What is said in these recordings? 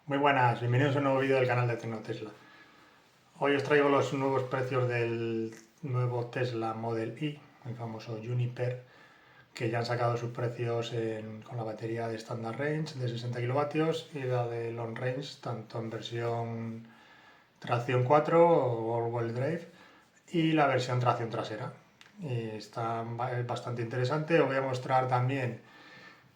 Muy buenas, bienvenidos a un nuevo vídeo del canal de Tecnotesla. Hoy os traigo los nuevos precios del nuevo Tesla Model Y, el famoso Juniper, que ya han sacado sus precios con la batería de Standard Range de 60 kilovatios y la de Long Range, tanto en versión tracción 4 o all-wheel drive y la versión tracción trasera. Y está bastante interesante. Os voy a mostrar también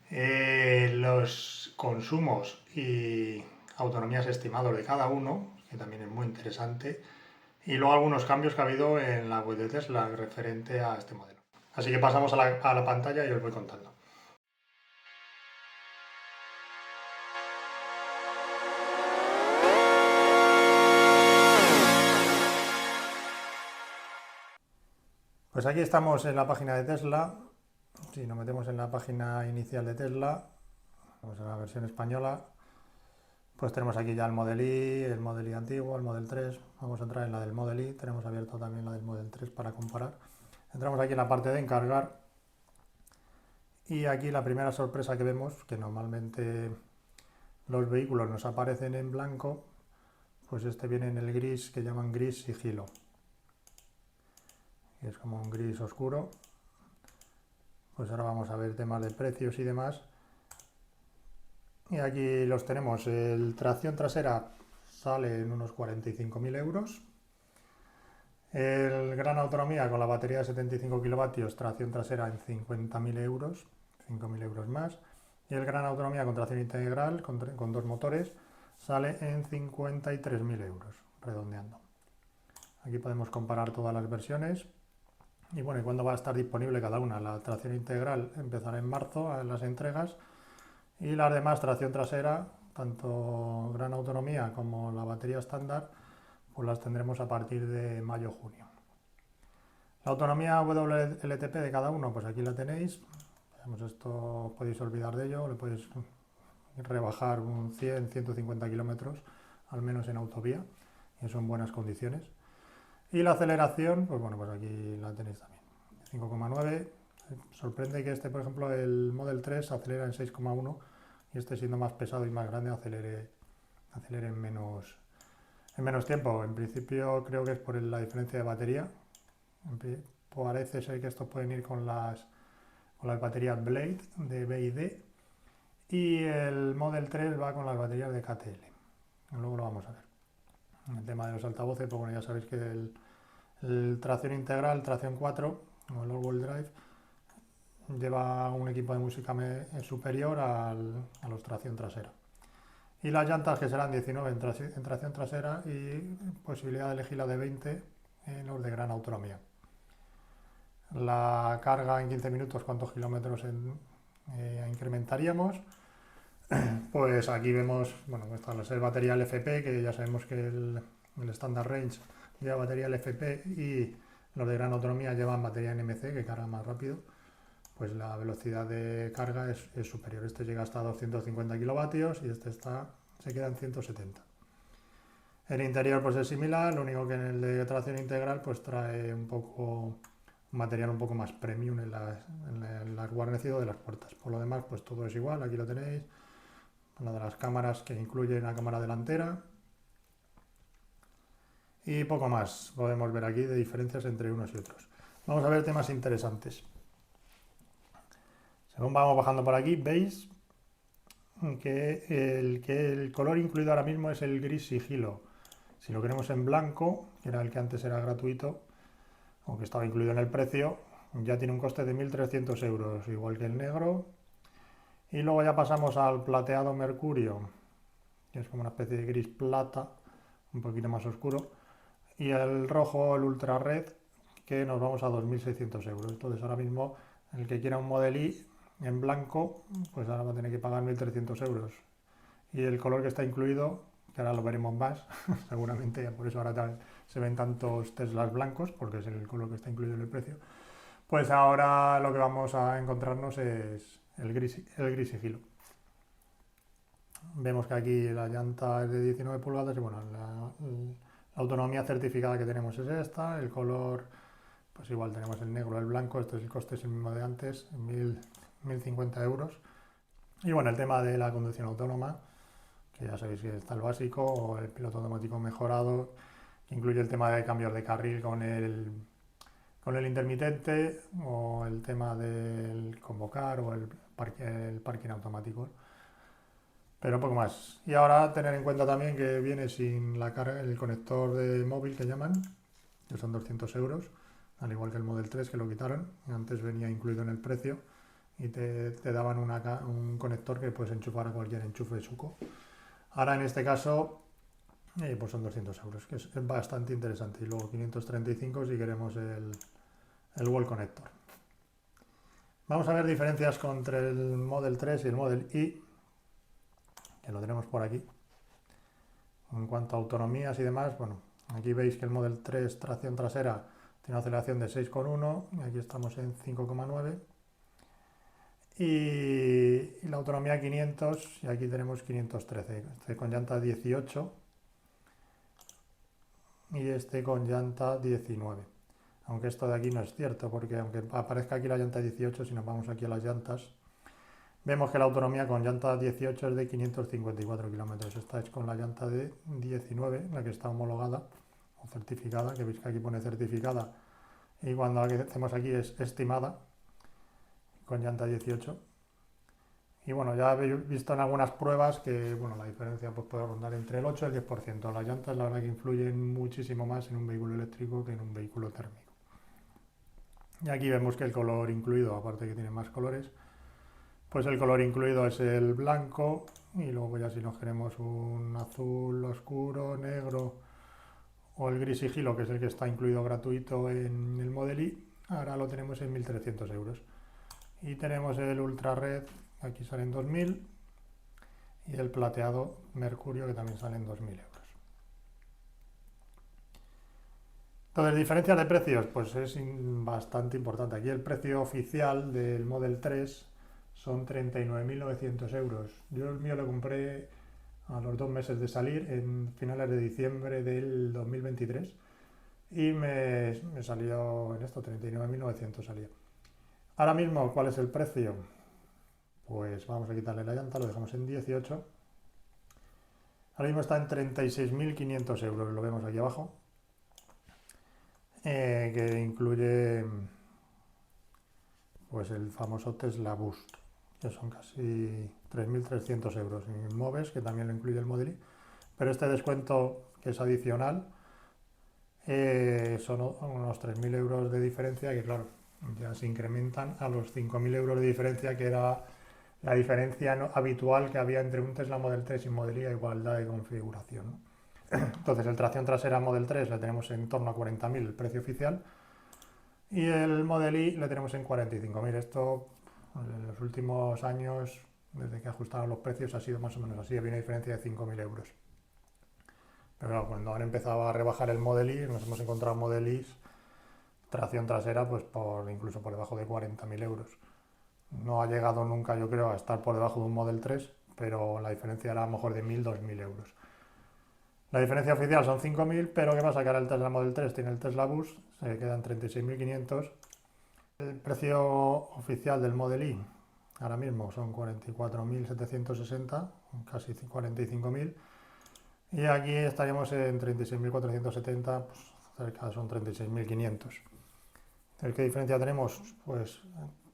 los consumos y autonomías estimados de cada uno, que también es muy interesante, y luego algunos cambios que ha habido en la web de Tesla referente a este modelo. Así que pasamos a la pantalla y os voy contando. Pues aquí estamos en la página de Tesla. Si nos metemos en la página inicial de Tesla, vamos a la versión española, pues tenemos aquí ya el Model Y, el Model Y antiguo, el Model 3. Vamos a entrar en la del Model Y. Tenemos abierto también la del Model 3 para comparar. Entramos aquí en la parte de encargar. Y aquí la primera sorpresa que vemos, que normalmente los vehículos nos aparecen en blanco, pues este viene en el gris, que llaman gris sigilo. Y es como un gris oscuro. Pues ahora vamos a ver temas de precios y demás. Y aquí los tenemos. El tracción trasera sale en unos 45.000 euros. El gran autonomía con la batería de 75 kilovatios, tracción trasera en 50.000 euros, 5.000 euros más. Y el gran autonomía con tracción integral, con dos motores, sale en 53.000 euros, redondeando. Aquí podemos comparar todas las versiones. Y bueno, ¿y cuándo va a estar disponible cada una? La tracción integral empezará en marzo en las entregas. Y las demás, tracción trasera, tanto gran autonomía como la batería estándar, pues las tendremos a partir de mayo-junio. La autonomía WLTP de cada uno, pues aquí la tenéis. Esto podéis olvidar de ello, le podéis rebajar un 100, 150 kilómetros, al menos en autovía, y eso en buenas condiciones. Y la aceleración, pues bueno, pues aquí la tenéis también. 5,9. Sorprende que este, por ejemplo, el Model 3 acelera en 6,1 y este, siendo más pesado y más grande, acelere en menos tiempo. En principio creo que es por la diferencia de batería. Parece ser que estos pueden ir con las baterías Blade de B y D, y el Model 3 va con las baterías de KTL. Luego lo vamos a ver. En el tema de los altavoces, pues bueno, ya sabéis que el tracción integral, tracción 4 o el all-wheel drive, lleva un equipo de música superior a los tracción trasera. Y las llantas, que serán 19 en tracción trasera y posibilidad de elegir la de 20 en los de gran autonomía. La carga en 15 minutos, ¿cuántos kilómetros incrementaríamos? Pues aquí vemos, bueno, esta es batería LFP, que ya sabemos que el Standard Range lleva batería LFP y los de gran autonomía llevan batería NMC, que carga más rápido. Pues la velocidad de carga es superior. Este llega hasta 250 kilovatios y este se queda en 170. El interior pues es similar, lo único que en el de tracción integral pues trae un material un poco más premium en el guarnecido de las puertas. Por lo demás pues todo es igual, aquí lo tenéis. Una de las cámaras, que incluye la cámara delantera, y poco más podemos ver aquí de diferencias entre unos y otros. Vamos a ver temas interesantes. Según vamos bajando por aquí, veis que el color incluido ahora mismo es el gris sigilo. Si lo queremos en blanco, que era el que antes era gratuito, aunque estaba incluido en el precio, ya tiene un coste de 1.300 euros, igual que el negro. Y luego ya pasamos al plateado mercurio, que es como una especie de gris plata, un poquito más oscuro. Y el rojo, el ultra red, que nos vamos a 2.600 euros. Entonces ahora mismo el que quiera un Model Y en blanco, pues ahora va a tener que pagar 1.300 euros. Y el color que está incluido, que ahora lo veremos más, seguramente, por eso ahora se ven tantos Teslas blancos, porque es el color que está incluido en el precio, pues ahora lo que vamos a encontrarnos es el gris sigilo. Vemos que aquí la llanta es de 19 pulgadas y bueno, la autonomía certificada que tenemos es esta. El color, pues igual tenemos el negro, el blanco. Este es el coste, es el mismo de antes, 1.050 euros. Y bueno, el tema de la conducción autónoma, que ya sabéis que está el básico o el piloto automático mejorado, que incluye el tema de cambios de carril con el intermitente o el tema del convocar o el parking automático. Pero poco más. Y ahora tener en cuenta también que viene sin la carga, el conector de móvil que llaman, que son 200 euros, al igual que el Model 3 que lo quitaron. Antes venía incluido en el precio y te daban un conector que puedes enchufar a cualquier enchufe de suco. Ahora en este caso pues son 200 euros, que es bastante interesante. Y luego 535 si queremos el wall connector. Vamos a ver diferencias entre el Model 3 y el Model Y, que lo tenemos por aquí. En cuanto a autonomías y demás, bueno, aquí veis que el Model 3 tracción trasera tiene una aceleración de 6,1 y aquí estamos en 5,9. Y la autonomía 500, y aquí tenemos 513, este con llanta 18 y este con llanta 19. Aunque esto de aquí no es cierto, porque aunque aparezca aquí la llanta 18, si nos vamos aquí a las llantas, vemos que la autonomía con llanta 18 es de 554 kilómetros. Esta es con la llanta de 19, la que está homologada o certificada, que veis que aquí pone certificada y cuando hacemos aquí es estimada con llanta 18. Y bueno, ya habéis visto en algunas pruebas que bueno, la diferencia pues, puede rondar entre el 8 y el 10%. Las llantas la verdad que influyen muchísimo más en un vehículo eléctrico que en un vehículo térmico. Y aquí vemos que el color incluido, aparte que tiene más colores, pues el color incluido es el blanco y luego ya si nos queremos un azul oscuro, negro o el gris sigilo, que es el que está incluido gratuito en el Model Y, ahora lo tenemos en 1.300 euros. Y tenemos el Ultra Red, aquí salen 2.000 y el plateado Mercurio que también salen 2.000 euros. Entonces, diferencias de precios, pues es bastante importante. Aquí el precio oficial del Model 3 son 39.900 euros. Yo el mío lo compré a los 2 meses de salir, en finales de diciembre del 2023, y me salió en esto, 39.900 salía. Ahora mismo, ¿cuál es el precio? Pues vamos a quitarle la llanta, lo dejamos en 18. Ahora mismo está en 36.500 euros, lo vemos aquí abajo, que incluye pues el famoso Tesla Boost, que son casi 3.300 euros. Y Moves, que también lo incluye el Model Y, pero este descuento que es adicional son unos 3.000 euros de diferencia, que claro, ya se incrementan a los 5.000 euros de diferencia, que era la diferencia habitual que había entre un Tesla Model 3 y Model Y a igualdad de configuración, ¿no? Entonces el tracción trasera Model 3 le tenemos en torno a 40.000 el precio oficial y el Model Y le tenemos en 45.000. Esto en los últimos años, desde que ajustaron los precios, ha sido más o menos así, había una diferencia de 5.000 euros. Pero claro, cuando han empezado a rebajar el Model Y, nos hemos encontrado Model Y tracción trasera pues incluso por debajo de 40.000 euros. No ha llegado nunca, yo creo, a estar por debajo de un Model 3, pero la diferencia era a lo mejor de 1.000, 2.000 euros. La diferencia oficial son 5.000, pero ¿qué pasa? Que ahora el Tesla Model 3 tiene el Tesla Boost, se quedan 36.500. El precio oficial del Model Y ahora mismo son 44.760, casi 45.000. Y aquí estaríamos en 36.470, pues cerca son 36.500. ¿Qué diferencia tenemos? Pues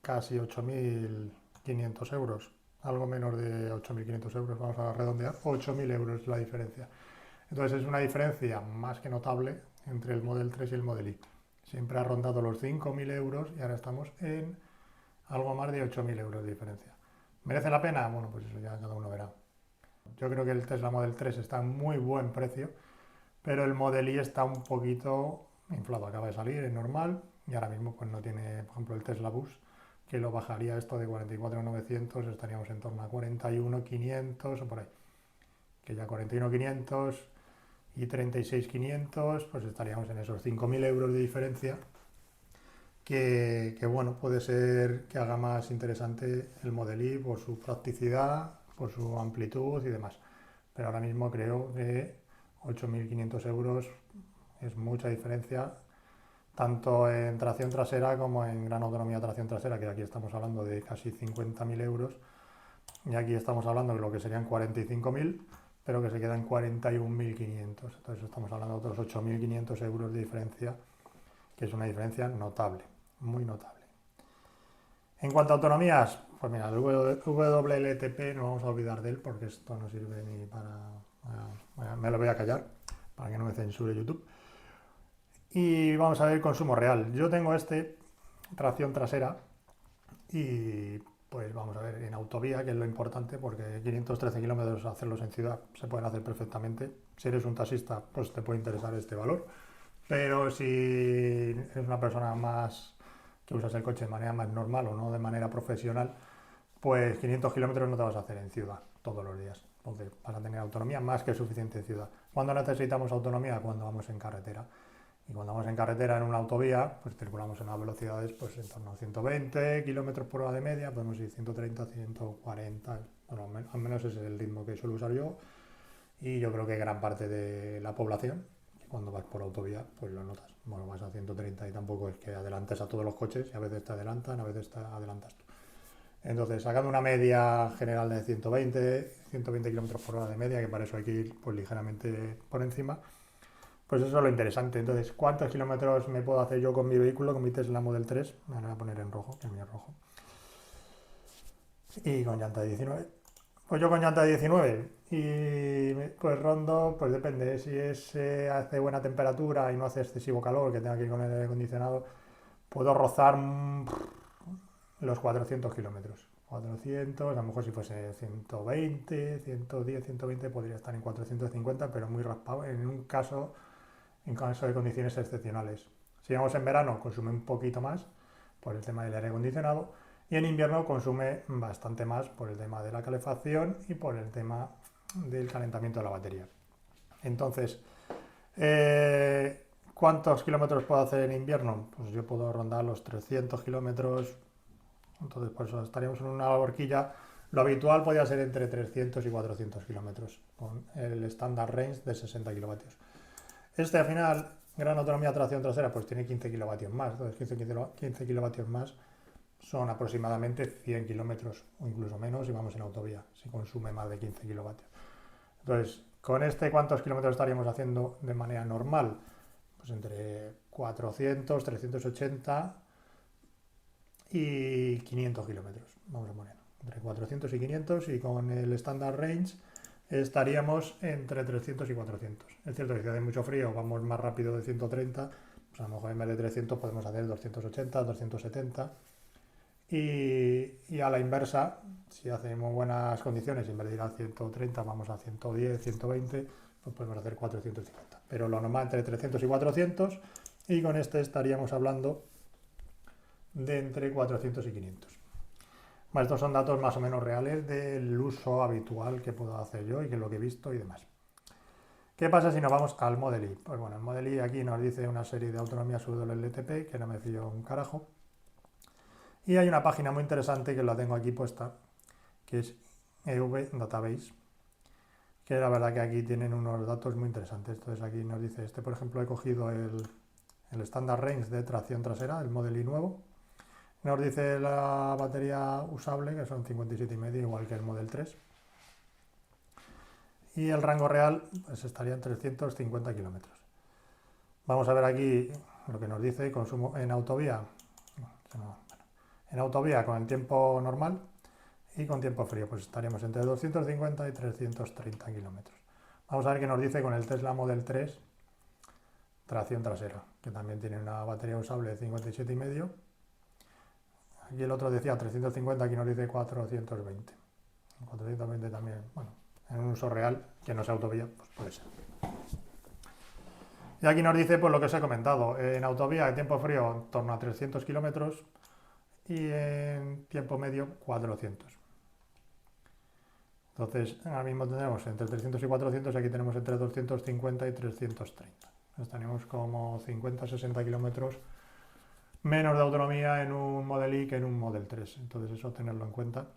casi 8.500 euros, algo menos de 8.500 euros, vamos a redondear, 8.000 euros la diferencia. Entonces es una diferencia más que notable entre el Model 3 y el Model Y. Siempre ha rondado los 5.000 euros y ahora estamos en algo más de 8.000 euros de diferencia. ¿Merece la pena? Bueno, pues eso ya cada uno verá. Yo creo que el Tesla Model 3 está en muy buen precio, pero el Model Y está un poquito inflado, acaba de salir, es normal, y ahora mismo pues no tiene, por ejemplo, el Tesla Boost, que lo bajaría esto de 44.900, estaríamos en torno a 41.500 o por ahí, que ya 41.500 y 36.500, pues estaríamos en esos 5.000 euros de diferencia, que bueno, puede ser que haga más interesante el Model Y por su practicidad, por su amplitud y demás. Pero ahora mismo creo que 8.500 euros es mucha diferencia, tanto en tracción trasera como en gran autonomía tracción trasera, que aquí estamos hablando de casi 50.000 euros, y aquí estamos hablando de lo que serían 45.000, pero que se queda en 41.500. Entonces estamos hablando de otros 8.500 euros de diferencia, que es una diferencia notable, muy notable. En cuanto a autonomías, pues mira, el WLTP no vamos a olvidar de él porque esto no sirve ni para... me lo voy a callar para que no me censure YouTube. Y vamos a ver el consumo real. Yo tengo tracción trasera y pues vamos a ver en autovía, que es lo importante, porque 513 kilómetros hacerlos en ciudad se pueden hacer perfectamente. Si eres un taxista, pues te puede interesar este valor. Pero si eres una persona más que usas el coche de manera más normal o no de manera profesional, pues 500 kilómetros no te vas a hacer en ciudad todos los días. Entonces vas a tener autonomía más que suficiente en ciudad. ¿Cuándo necesitamos autonomía? Cuando vamos en carretera. Y cuando vamos en carretera en una autovía, pues circulamos en unas velocidades pues en torno a 120 kilómetros por hora de media, podemos ir 130, 140, bueno, al menos ese es el ritmo que suelo usar yo. Y yo creo que gran parte de la población, cuando vas por autovía, pues lo notas. Bueno, vas a 130 y tampoco es que adelantes a todos los coches, y a veces te adelantan, a veces te adelantas tú. Entonces, sacando una media general de 120 kilómetros por hora de media, que para eso hay que ir pues ligeramente por encima, pues eso es lo interesante. Entonces, ¿cuántos kilómetros me puedo hacer yo con mi vehículo, con mi Tesla Model 3? Me lo voy a poner en rojo, que el mío es rojo. Y con llanta de 19. Pues yo con llanta de 19 y pues rondo, pues depende, si hace buena temperatura y no hace excesivo calor, que tenga que ir con el aire acondicionado, puedo rozar los 400 kilómetros. 400, a lo mejor si fuese 120, 110, 120 podría estar en 450, pero muy raspado en caso de condiciones excepcionales. Si vamos en verano consume un poquito más por el tema del aire acondicionado y en invierno consume bastante más por el tema de la calefacción y por el tema del calentamiento de la batería. Entonces, ¿cuántos kilómetros puedo hacer en invierno? Pues yo puedo rondar los 300 kilómetros. Entonces, por eso estaríamos en una horquilla. Lo habitual podría ser entre 300 y 400 kilómetros, con el standard range de 60 kilovatios. Al final, gran autonomía tracción trasera, pues tiene 15 kilovatios más. Entonces, 15 kilovatios más son aproximadamente 100 kilómetros o incluso menos si vamos en autovía, si consume más de 15 kilovatios. Entonces, con ¿cuántos kilómetros estaríamos haciendo de manera normal? Pues entre 400, 380 y 500 kilómetros, vamos a poner, entre 400 y 500, y con el standard range estaríamos entre 300 y 400. Es cierto que si hace mucho frío vamos más rápido de 130, pues a lo mejor en vez de 300 podemos hacer 280, 270. Y a la inversa, si hacemos buenas condiciones, en vez de ir a 130 vamos a 110, 120, pues podemos hacer 450. Pero lo normal entre 300 y 400, y con estaríamos hablando de entre 400 y 500. Bueno, estos son datos más o menos reales del uso habitual que puedo hacer yo y que es lo que he visto y demás. ¿Qué pasa si nos vamos al Model I? Pues bueno, el Model I aquí nos dice una serie de autonomías WLTP, que no me fío un carajo. Y hay una página muy interesante que la tengo aquí puesta, que es EV Database, que la verdad que aquí tienen unos datos muy interesantes. Entonces aquí nos dice, por ejemplo, he cogido el Standard Range de tracción trasera, el Model I nuevo. Nos dice la batería usable, que son 57,5, igual que el Model 3. Y el rango real pues estaría en 350 kilómetros. Vamos a ver aquí lo que nos dice consumo en autovía. En autovía con el tiempo normal y con tiempo frío, pues estaríamos entre 250 y 330 kilómetros. Vamos a ver qué nos dice con el Tesla Model 3 tracción trasera, que también tiene una batería usable de 57,5. Aquí el otro decía 350, aquí nos dice 420. 420 también, bueno, en un uso real, que no sea autovía, pues puede ser. Y aquí nos dice pues lo que os he comentado, en autovía en tiempo frío en torno a 300 kilómetros y en tiempo medio 400. Entonces ahora mismo tenemos entre 300 y 400, aquí tenemos entre 250 y 330. Estaríamos como 50-60 kilómetros menos de autonomía en un Model I que en un Model 3. Entonces eso tenerlo en cuenta.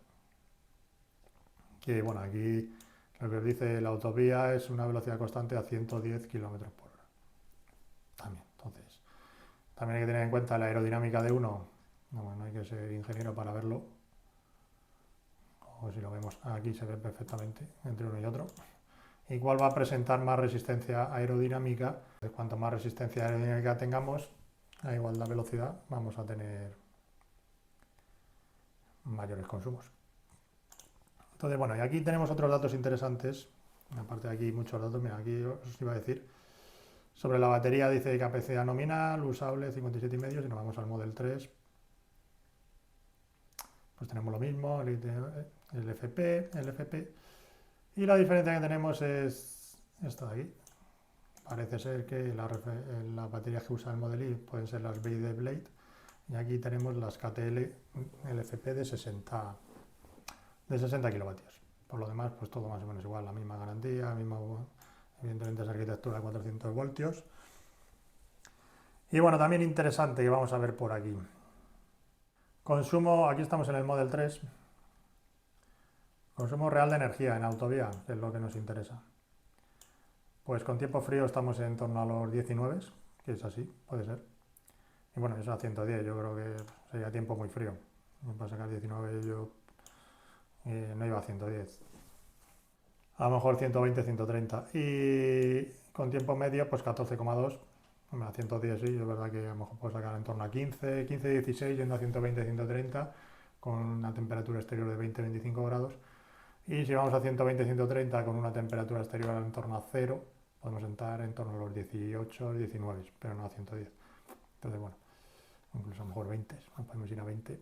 Que bueno, aquí lo que os dice la autovía es una velocidad constante a 110 kilómetros por hora. También, entonces, también hay que tener en cuenta la aerodinámica de uno. No hay que ser ingeniero para verlo. O si lo vemos aquí se ve perfectamente entre uno y otro. igual va a presentar más resistencia aerodinámica. Cuanto más resistencia aerodinámica tengamos, a igual la velocidad, vamos a tener mayores consumos. Entonces, bueno, y aquí tenemos otros datos interesantes. Aparte de aquí muchos datos, mira, aquí os iba a decir. Sobre la batería dice capacidad nominal, usable 57,5. Si nos vamos al Model 3, pues tenemos lo mismo, el FP. Y la diferencia que tenemos es esta de aquí. Parece ser que las baterías que usa el Model I pueden ser las BYD Blade. Y aquí tenemos las KTL LFP de 60 kilovatios. Por lo demás, pues todo más o menos igual, la misma garantía, evidentemente es arquitectura de 400 voltios. Y bueno, también interesante que vamos a ver por aquí. Consumo, aquí estamos en el Model 3. Consumo real de energía en autovía, que es lo que nos interesa. Pues con tiempo frío estamos en torno a los 19, que es así, puede ser. Y bueno, eso a 110, yo creo que sería tiempo muy frío. Para sacar 19 yo no iba a 110. A lo mejor 120, 130. Y con tiempo medio, pues 14,2. A 110 sí, es verdad que a lo mejor puedo sacar en torno a 15, 16, yendo a 120, 130, con una temperatura exterior de 20-25 grados. Y si vamos a 120, 130 con una temperatura exterior en torno a 0, podemos entrar en torno a los 18, 19, pero no a 110. Entonces, bueno, incluso a lo mejor 20, no podemos ir a 20.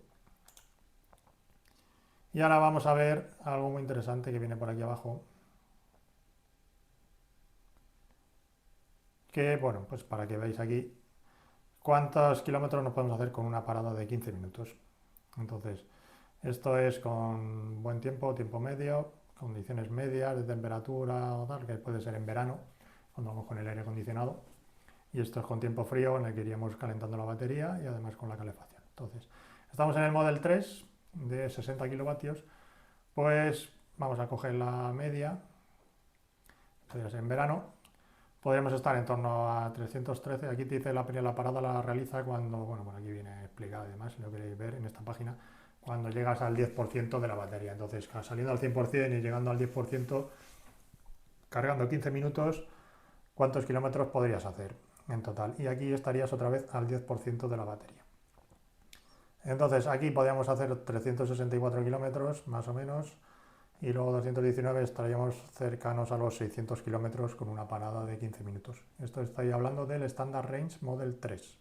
Y ahora vamos a ver algo muy interesante que viene por aquí abajo. Que, bueno, pues para que veáis aquí cuántos kilómetros nos podemos hacer con una parada de 15 minutos. Entonces, esto es con buen tiempo, tiempo medio, condiciones medias de temperatura o tal, que puede ser en verano, cuando vamos con el aire acondicionado. Y esto es con tiempo frío, en el que iríamos calentando la batería y además con la calefacción. Entonces, estamos en el Model 3 de 60 kilovatios, pues vamos a coger la media, podría ser en verano, podríamos estar en torno a 313. Aquí te dice la parada la realiza cuando, bueno, por aquí viene explicado y demás, si lo queréis ver en esta página, cuando llegas al 10% de la batería. Entonces, saliendo al 100% y llegando al 10%, cargando 15 minutos, ¿cuántos kilómetros podrías hacer en total? Y aquí estarías otra vez al 10% de la batería. Entonces, aquí podríamos hacer 364 kilómetros, más o menos, y luego 219 estaríamos cercanos a los 600 kilómetros con una parada de 15 minutos. Esto estoy hablando del Standard Range Model 3.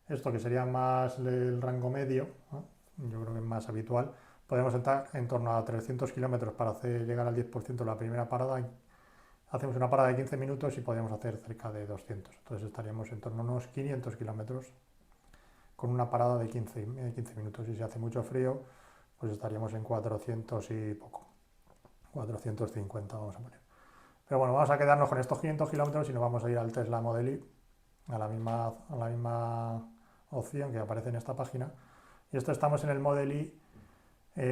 Esto que sería más del rango medio, ¿no? Yo creo que es más habitual. Podemos estar en torno a 300 kilómetros para hacer llegar al 10% la primera parada. Hacemos una parada de 15 minutos y podríamos hacer cerca de 200. Entonces estaríamos en torno a unos 500 kilómetros con una parada de 15 minutos. Y si hace mucho frío, pues estaríamos en 400 y poco. 450 vamos a poner. Pero bueno, vamos a quedarnos con estos 500 kilómetros y nos vamos a ir al Tesla Model I, a la misma opción que aparece en esta página. Y esto estamos en el Model I,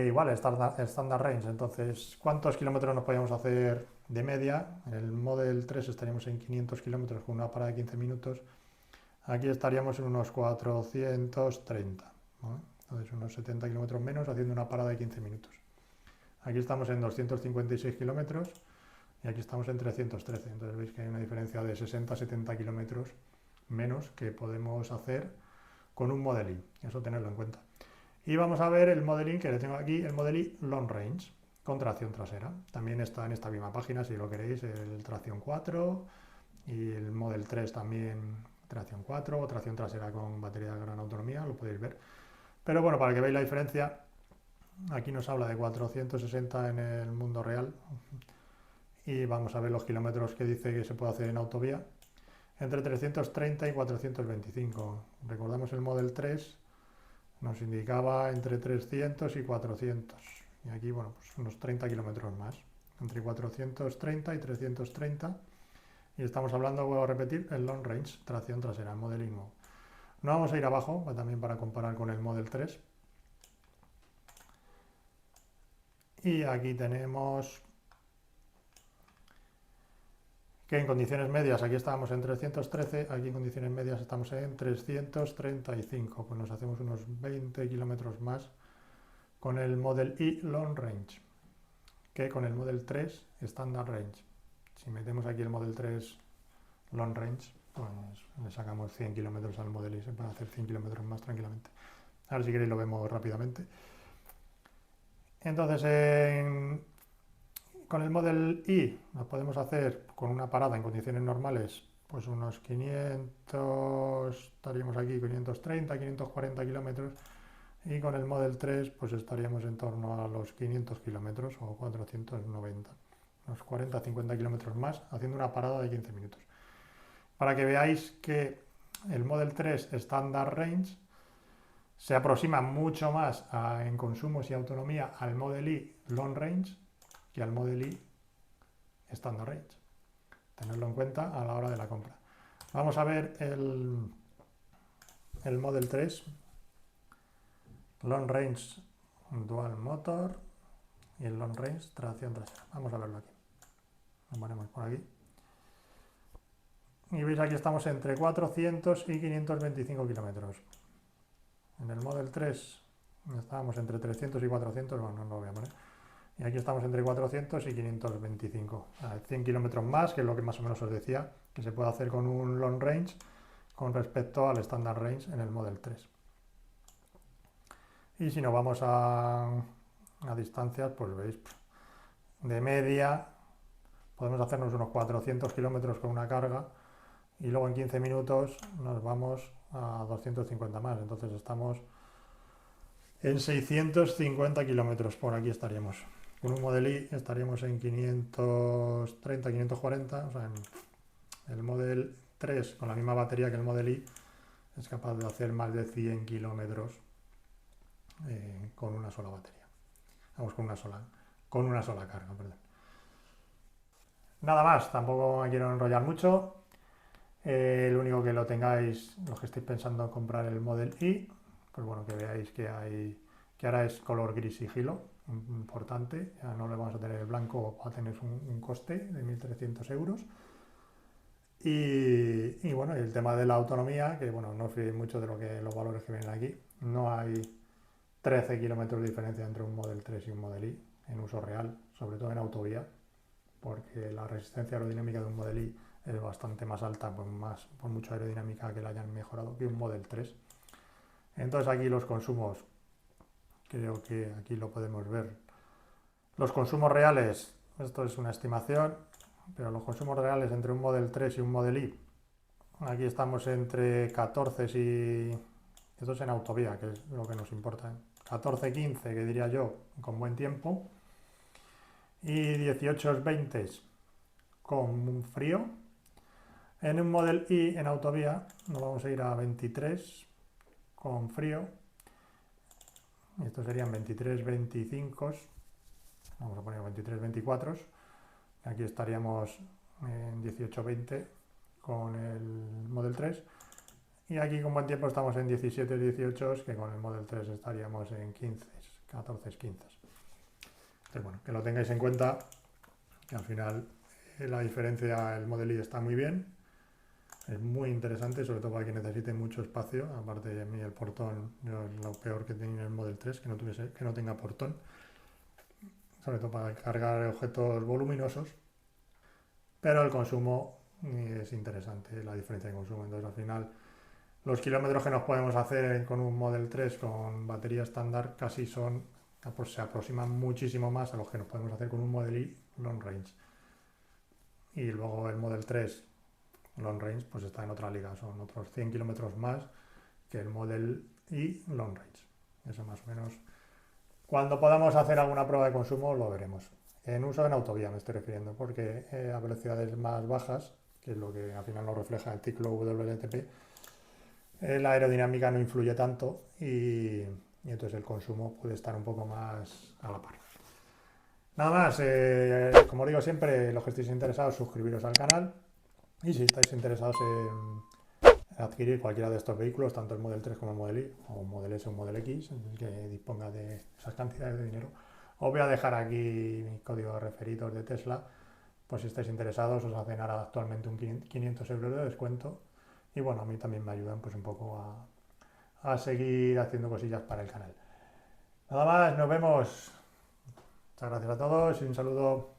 igual, Standard Range. Entonces, ¿cuántos kilómetros nos podríamos hacer de media? En el Model 3 estaríamos en 500 kilómetros con una parada de 15 minutos. Aquí estaríamos en unos 430, ¿no? Entonces, unos 70 kilómetros menos haciendo una parada de 15 minutos. Aquí estamos en 256 kilómetros y aquí estamos en 313. Entonces veis que hay una diferencia de 60-70 kilómetros menos que podemos hacer con un Model I. Eso tenerlo en cuenta. Y vamos a ver el Model I que le tengo aquí, el Model I Long Range con tracción trasera. También está en esta misma página si lo queréis, el tracción 4 y el Model 3 también tracción 4 o tracción trasera con batería de gran autonomía, lo podéis ver. Pero bueno, para que veáis la diferencia, aquí nos habla de 460 en el mundo real y vamos a ver los kilómetros que dice que se puede hacer en autovía entre 330 y 425. Recordamos el Model 3 nos indicaba entre 300 y 400 y aquí, bueno, pues unos 30 kilómetros más, entre 430 y 330. Y estamos hablando, vuelvo a repetir, el Long Range, tracción trasera, el Model I nuevo. No vamos a ir abajo, también para comparar con el Model 3. Y aquí tenemos que en condiciones medias, aquí estábamos en 313, aquí en condiciones medias estamos en 335, pues nos hacemos unos 20 kilómetros más con el Model I Long Range que con el Model 3 Standard Range, si metemos aquí el Model 3 Long Range, pues le sacamos 100 kilómetros al Model Y, se puede hacer 100 kilómetros más tranquilamente. Ahora si queréis lo vemos rápidamente. Entonces con el Model Y nos podemos hacer con una parada en condiciones normales pues unos 500, estaríamos aquí 530, 540 kilómetros, y con el Model 3 pues estaríamos en torno a los 500 kilómetros o 490, unos 40-50 kilómetros más, haciendo una parada de 15 minutos. Para que veáis que el Model 3 Standard Range se aproxima mucho más en consumos y autonomía al Model Y Long Range que al Model Y Standard Range. Tenerlo en cuenta a la hora de la compra. Vamos a ver el Model 3 Long Range Dual Motor y el Long Range tracción trasera. Vamos a verlo aquí. Lo ponemos por aquí. Y veis aquí estamos entre 400 y 525 kilómetros. En el Model 3 estábamos entre 300 y 400, bueno, no lo voy a poner. Y aquí estamos entre 400 y 525. 100 kilómetros más, que es lo que más o menos os decía, que se puede hacer con un Long Range con respecto al Standard Range en el Model 3. Y si nos vamos a distancias, pues veis, de media podemos hacernos unos 400 kilómetros con una carga y luego en 15 minutos nos vamos a 250 más. Entonces estamos en 650 kilómetros, por aquí estaríamos. Con un Model Y estaríamos en 530, 540, o sea, el Model 3 con la misma batería que el Model Y es capaz de hacer más de 100 kilómetros con una sola batería. Vamos, con una sola carga, perdón. Nada más, tampoco me quiero enrollar mucho. Lo único que lo tengáis, los que estéis pensando en comprar el Model Y, pues bueno, que veáis que ahora es color gris sigilo, importante, ya no le vamos a tener el blanco, va a tener un coste de 1.300 euros. Y bueno, el tema de la autonomía, que bueno, no os fiéis mucho de los valores que vienen aquí, no hay 13 kilómetros de diferencia entre un Model 3 y un Model Y en uso real, sobre todo en autovía, porque la resistencia aerodinámica de un Model Y es bastante más alta, por mucha aerodinámica que la hayan mejorado, que un Model 3. Entonces aquí los consumos, creo que aquí lo podemos ver. Los consumos reales, esto es una estimación, pero los consumos reales entre un Model 3 y un Model Y, aquí estamos entre 14 y... Esto es en autovía, que es lo que nos importa. 14-15, que diría yo, con buen tiempo. Y 18-20 con frío. En un Model Y en autovía nos vamos a ir a 23 con frío. Estos serían 23-25. Vamos a poner 23-24. Aquí estaríamos en 18-20 con el Model 3. Y aquí con buen tiempo estamos en 17-18, que con el Model 3 estaríamos en 15, 14-15. Entonces, bueno, que lo tengáis en cuenta, que al final la diferencia, el Model Y está muy bien, es muy interesante, sobre todo para quien necesite mucho espacio. Aparte de mí el portón, lo peor que tenía el Model 3, que no tenga portón, sobre todo para cargar objetos voluminosos, pero el consumo es interesante, la diferencia de consumo. Entonces al final los kilómetros que nos podemos hacer con un Model 3 con batería estándar casi se aproximan muchísimo más a los que nos podemos hacer con un Model Y Long Range. Y luego el Model 3 Long Range pues está en otra liga, son otros 100 kilómetros más que el Model Y Long Range. Eso más o menos. Cuando podamos hacer alguna prueba de consumo lo veremos. En uso en autovía me estoy refiriendo, porque a velocidades más bajas, que es lo que al final nos refleja el ciclo WLTP, la aerodinámica no influye tanto y entonces el consumo puede estar un poco más a la par. Nada más, como digo siempre, los que estéis interesados, suscribiros al canal, y si estáis interesados en adquirir cualquiera de estos vehículos, tanto el Model 3 como el Model Y, o un Model S o un Model X, que disponga de esas cantidades de dinero, os voy a dejar aquí mi código de referidos de Tesla, pues si estáis interesados os hacen ahora actualmente un 500 euros de descuento. Y bueno, a mí también me ayudan pues un poco a seguir haciendo cosillas para el canal. Nada más, nos vemos. Muchas gracias a todos y un saludo.